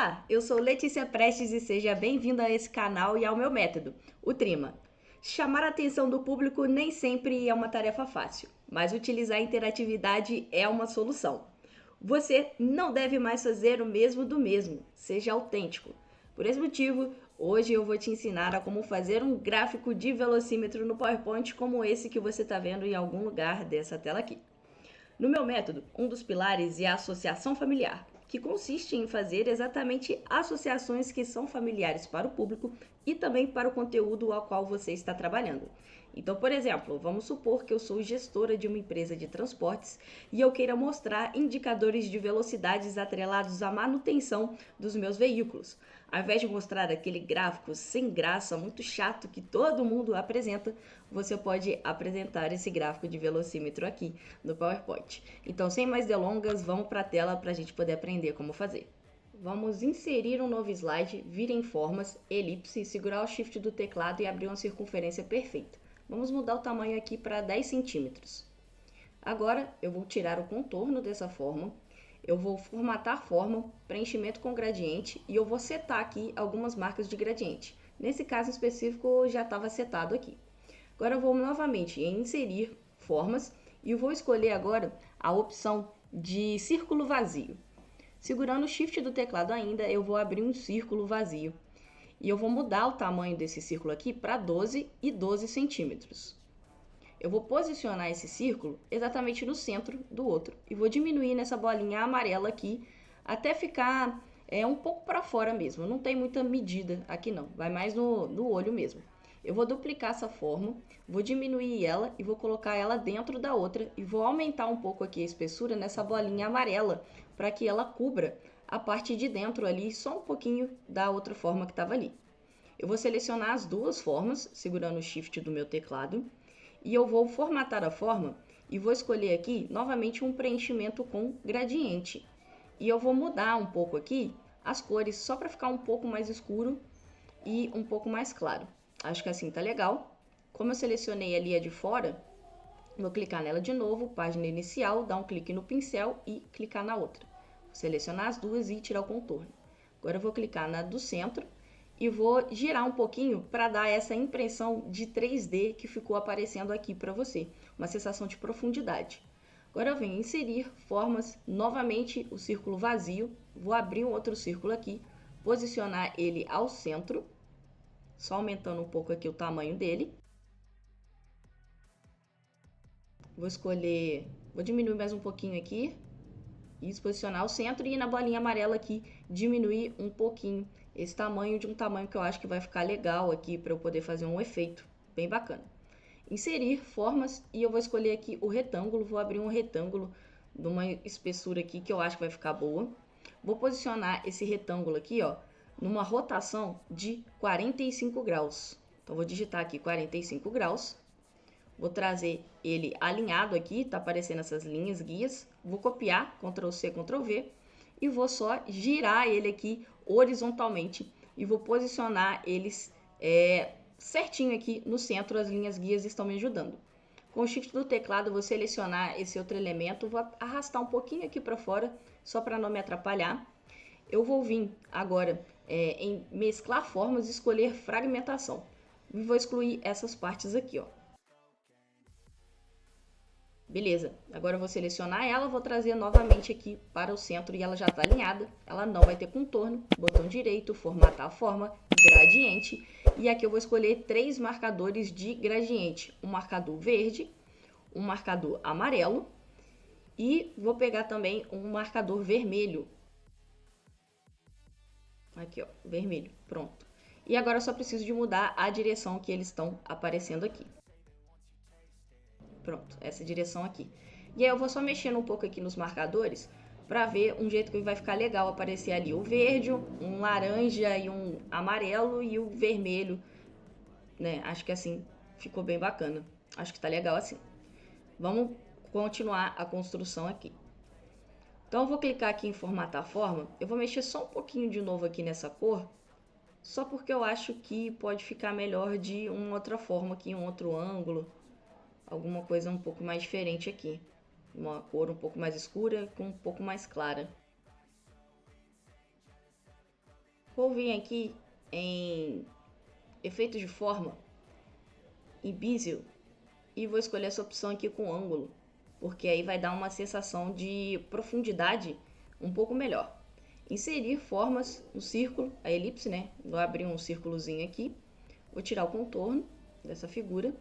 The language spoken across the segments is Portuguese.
Olá, eu sou Letícia Prestes e seja bem-vindo a esse canal e ao meu método, o Trima. Chamar a atenção do público nem sempre é uma tarefa fácil, mas utilizar a interatividade é uma solução. Você não deve mais fazer o mesmo do mesmo, seja autêntico. Por esse motivo, hoje eu vou te ensinar a como fazer um gráfico de velocímetro no PowerPoint como esse que você está vendo em algum lugar dessa tela aqui. No meu método, um dos pilares é a associação familiar, que consiste em fazer exatamente associações que são familiares para o público e também para o conteúdo ao qual você está trabalhando. Então, por exemplo, vamos supor que eu sou gestora de uma empresa de transportes e eu queira mostrar indicadores de velocidades atrelados à manutenção dos meus veículos. Ao invés de mostrar aquele gráfico sem graça, muito chato que todo mundo apresenta, você pode apresentar esse gráfico de velocímetro aqui no PowerPoint. Então, sem mais delongas, vamos para a tela para a gente poder aprender como fazer. Vamos inserir um novo slide, vir em formas, elipse, segurar o shift do teclado e abrir uma circunferência perfeita. Vamos mudar o tamanho aqui para 10 centímetros. Agora eu vou tirar o contorno dessa forma, eu vou formatar a forma, preenchimento com gradiente e eu vou setar aqui algumas marcas de gradiente. Nesse caso específico já estava setado aqui. Agora eu vou novamente em inserir formas e eu vou escolher agora a opção de círculo vazio. Segurando o shift do teclado ainda, eu vou abrir um círculo vazio. E eu vou mudar o tamanho desse círculo aqui para 12 e 12 centímetros. Eu vou posicionar esse círculo exatamente no centro do outro e vou diminuir nessa bolinha amarela aqui até ficar um pouco para fora mesmo. Não tem muita medida aqui não, vai mais no olho mesmo. Eu vou duplicar essa forma, vou diminuir ela e vou colocar ela dentro da outra e vou aumentar um pouco aqui a espessura nessa bolinha amarela para que ela cubra a parte de dentro ali, só um pouquinho da outra forma que estava ali. Eu vou selecionar as duas formas, segurando o shift do meu teclado, e eu vou formatar a forma e vou escolher aqui novamente um preenchimento com gradiente. E eu vou mudar um pouco aqui as cores só para ficar um pouco mais escuro e um pouco mais claro. Acho que assim tá legal. Como eu selecionei ali a de fora, vou clicar nela de novo, página inicial, dar um clique no pincel e clicar na outra. Vou selecionar as duas e tirar o contorno. Agora eu vou clicar na do centro e vou girar um pouquinho para dar essa impressão de 3D que ficou aparecendo aqui para você, uma sensação de profundidade. Agora eu venho inserir formas, novamente o círculo vazio, vou abrir um outro círculo aqui, posicionar ele ao centro, só aumentando um pouco aqui o tamanho dele. Vou diminuir mais um pouquinho aqui, e posicionar ao centro e na bolinha amarela aqui diminuir um pouquinho esse tamanho de um tamanho que eu acho que vai ficar legal aqui para eu poder fazer um efeito bem bacana. Inserir formas e eu vou escolher aqui o retângulo, vou abrir um retângulo de uma espessura aqui que eu acho que vai ficar boa. Vou posicionar esse retângulo aqui, ó, numa rotação de 45 graus. Então vou digitar aqui 45 graus. Vou trazer ele alinhado aqui, tá aparecendo essas linhas guias. Vou copiar, Ctrl C, Ctrl V, e vou só girar ele aqui horizontalmente e vou posicionar eles certinho aqui no centro. As linhas guias estão me ajudando. Com o shift do teclado, vou selecionar esse outro elemento, vou arrastar um pouquinho aqui para fora, só para não me atrapalhar. Eu vou vir agora em mesclar formas e escolher fragmentação. E vou excluir essas partes aqui, ó. Beleza, agora eu vou selecionar ela, vou trazer novamente aqui para o centro e ela já está alinhada. Ela não vai ter contorno, botão direito, formatar a forma, gradiente. E aqui eu vou escolher 3 marcadores de gradiente. Um marcador verde, um marcador amarelo e vou pegar também um marcador vermelho. Aqui, ó, vermelho, pronto. E agora eu só preciso de mudar a direção que eles estão aparecendo aqui. Pronto, essa direção aqui. E aí eu vou só mexendo um pouco aqui nos marcadores para ver um jeito que vai ficar legal aparecer ali o verde, um laranja e um amarelo e o vermelho, né? Acho que assim ficou bem bacana. Acho que tá legal assim. Vamos continuar a construção aqui. Então eu vou clicar aqui em formatar forma. Eu vou mexer só um pouquinho de novo aqui nessa cor, só porque eu acho que pode ficar melhor de uma outra forma aqui, um outro ângulo. Alguma coisa um pouco mais diferente aqui. Uma cor um pouco mais escura com um pouco mais clara. Vou vir aqui em efeitos de forma, em Bezier, e vou escolher essa opção aqui com ângulo, porque aí vai dar uma sensação de profundidade um pouco melhor. Inserir formas no círculo, a elipse, né? Vou abrir um círculozinho aqui, vou tirar o contorno dessa figura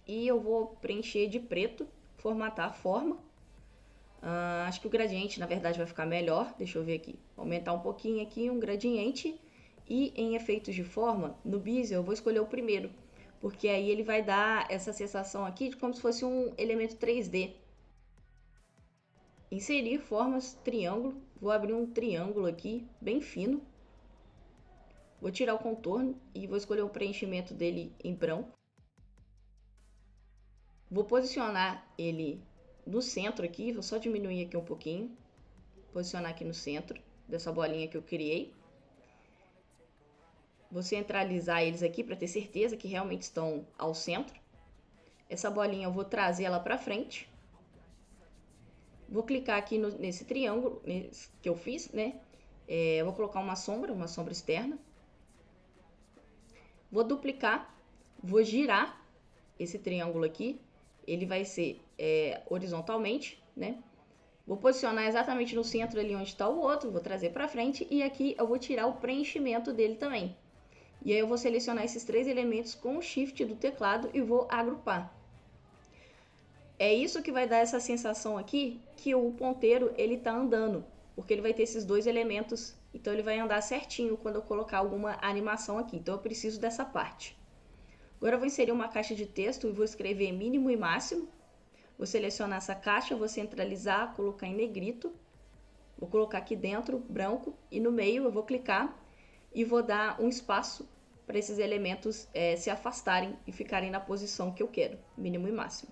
e eu vou preencher de preto, formatar a forma. Acho que o gradiente, na verdade, vai ficar melhor. Deixa eu ver aqui. Aumentar um pouquinho aqui, um gradiente. E em efeitos de forma, no Bezier, eu vou escolher o primeiro, porque aí ele vai dar essa sensação aqui de como se fosse um elemento 3D. Inserir formas, triângulo. Vou abrir um triângulo aqui, bem fino. Vou tirar o contorno e vou escolher o preenchimento dele em branco. Vou posicionar ele no centro aqui, vou só diminuir aqui um pouquinho. Posicionar aqui no centro dessa bolinha que eu criei. Vou centralizar eles aqui para ter certeza que realmente estão ao centro. Essa bolinha eu vou trazer ela para frente. Vou clicar aqui nesse triângulo que eu fiz, né? Eu vou colocar uma sombra externa. Vou duplicar, vou girar esse triângulo aqui. Ele vai ser horizontalmente, né? Vou posicionar exatamente no centro ali onde está o outro, vou trazer para frente e aqui eu vou tirar o preenchimento dele também. E aí eu vou selecionar esses três elementos com o Shift do teclado e vou agrupar. É isso que vai dar essa sensação aqui que o ponteiro ele tá andando, porque ele vai ter esses dois elementos, então ele vai andar certinho quando eu colocar alguma animação aqui. Então eu preciso dessa parte. Agora eu vou inserir uma caixa de texto e vou escrever mínimo e máximo. Vou selecionar essa caixa, vou centralizar, colocar em negrito. Vou colocar aqui dentro, branco, e no meio eu vou clicar e vou dar um espaço para esses elementos se afastarem e ficarem na posição que eu quero, mínimo e máximo.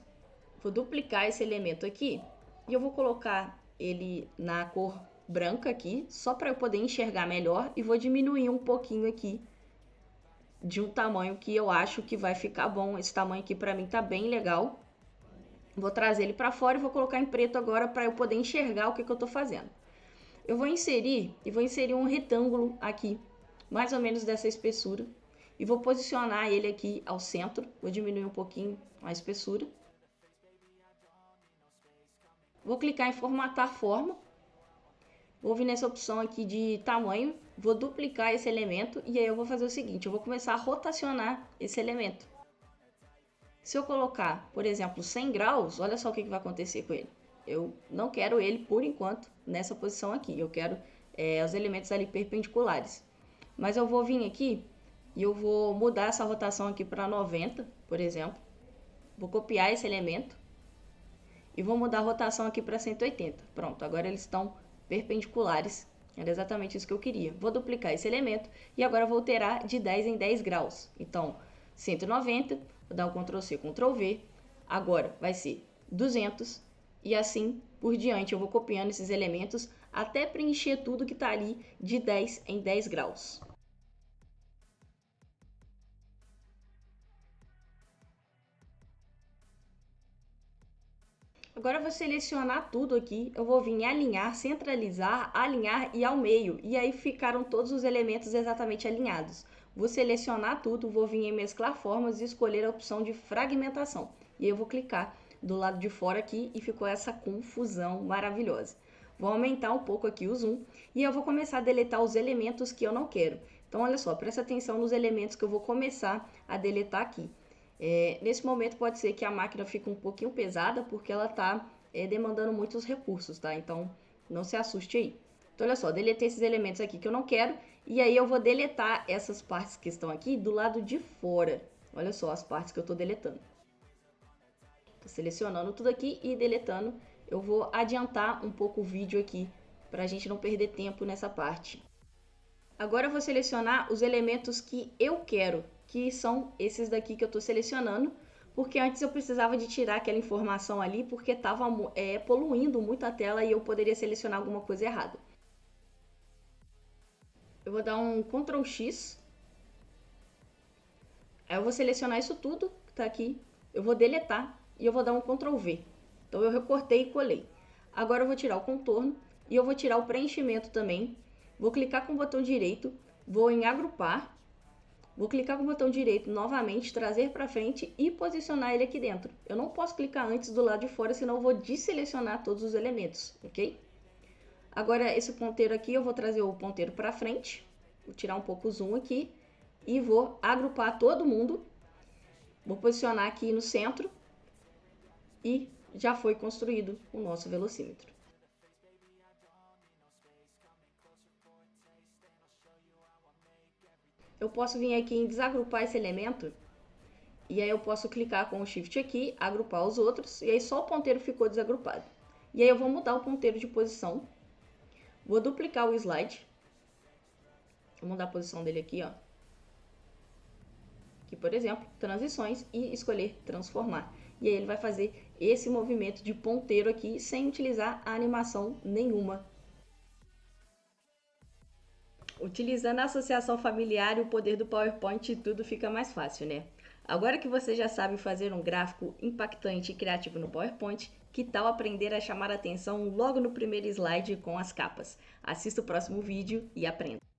Vou duplicar esse elemento aqui e eu vou colocar ele na cor branca aqui, só para eu poder enxergar melhor, e vou diminuir um pouquinho aqui de um tamanho que eu acho que vai ficar bom. Esse tamanho aqui para mim tá bem legal. Vou trazer ele para fora e vou colocar em preto agora para eu poder enxergar o que eu tô fazendo. Eu vou inserir um retângulo aqui, mais ou menos dessa espessura, e vou posicionar ele aqui ao centro. Vou diminuir um pouquinho a espessura. Vou clicar em formatar forma. Vou vir nessa opção aqui de tamanho, vou duplicar esse elemento e aí eu vou fazer o seguinte, eu vou começar a rotacionar esse elemento. Se eu colocar, por exemplo, 100 graus, olha só o que vai acontecer com ele. Eu não quero ele, por enquanto, nessa posição aqui. Eu quero os elementos ali perpendiculares. Mas eu vou vir aqui e eu vou mudar essa rotação aqui para 90, por exemplo. Vou copiar esse elemento e vou mudar a rotação aqui para 180. Pronto, agora eles estão perpendiculares. Era exatamente isso que eu queria. Vou duplicar esse elemento e agora vou alterar de 10 em 10 graus. Então, 190, vou dar um Ctrl+C, Ctrl+V. Agora vai ser 200 e assim por diante. Eu vou copiando esses elementos até preencher tudo que está ali de 10 em 10 graus. Agora eu vou selecionar tudo aqui, eu vou vir em alinhar, centralizar, alinhar e ao meio. E aí ficaram todos os elementos exatamente alinhados. Vou selecionar tudo, vou vir em mesclar formas e escolher a opção de fragmentação. E aí eu vou clicar do lado de fora aqui e ficou essa confusão maravilhosa. Vou aumentar um pouco aqui o zoom e eu vou começar a deletar os elementos que eu não quero. Então olha só, presta atenção nos elementos que eu vou começar a deletar aqui. Nesse momento pode ser que a máquina fique um pouquinho pesada porque ela está demandando muitos recursos, tá? Então não se assuste aí. Então olha só, deletei esses elementos aqui que eu não quero e aí eu vou deletar essas partes que estão aqui do lado de fora. Olha só as partes que eu estou deletando. Estou selecionando tudo aqui e deletando. Eu vou adiantar um pouco o vídeo aqui para a gente não perder tempo nessa parte. Agora eu vou selecionar os elementos que eu quero, que são esses daqui que eu estou selecionando, porque antes eu precisava de tirar aquela informação ali, porque estava poluindo muito a tela e eu poderia selecionar alguma coisa errada. Eu vou dar um Ctrl+X, aí eu vou selecionar isso tudo que está aqui, eu vou deletar e eu vou dar um Ctrl+V. Então eu recortei e colei. Agora eu vou tirar o contorno e eu vou tirar o preenchimento também. Vou clicar com o botão direito, vou em agrupar, vou clicar com o botão direito novamente, trazer para frente e posicionar ele aqui dentro. Eu não posso clicar antes do lado de fora, senão eu vou desselecionar todos os elementos, ok? Agora esse ponteiro aqui, eu vou trazer o ponteiro para frente, vou tirar um pouco o zoom aqui e vou agrupar todo mundo. Vou posicionar aqui no centro e já foi construído o nosso velocímetro. Eu posso vir aqui em desagrupar esse elemento e aí eu posso clicar com o Shift aqui, agrupar os outros e aí só o ponteiro ficou desagrupado. E aí eu vou mudar o ponteiro de posição, vou duplicar o slide, vou mudar a posição dele aqui, ó. Aqui, por exemplo, transições e escolher transformar. E aí ele vai fazer esse movimento de ponteiro aqui sem utilizar animação nenhuma. Utilizando a associação familiar e o poder do PowerPoint, tudo fica mais fácil, né? Agora que você já sabe fazer um gráfico impactante e criativo no PowerPoint, que tal aprender a chamar a atenção logo no primeiro slide com as capas? Assista o próximo vídeo e aprenda!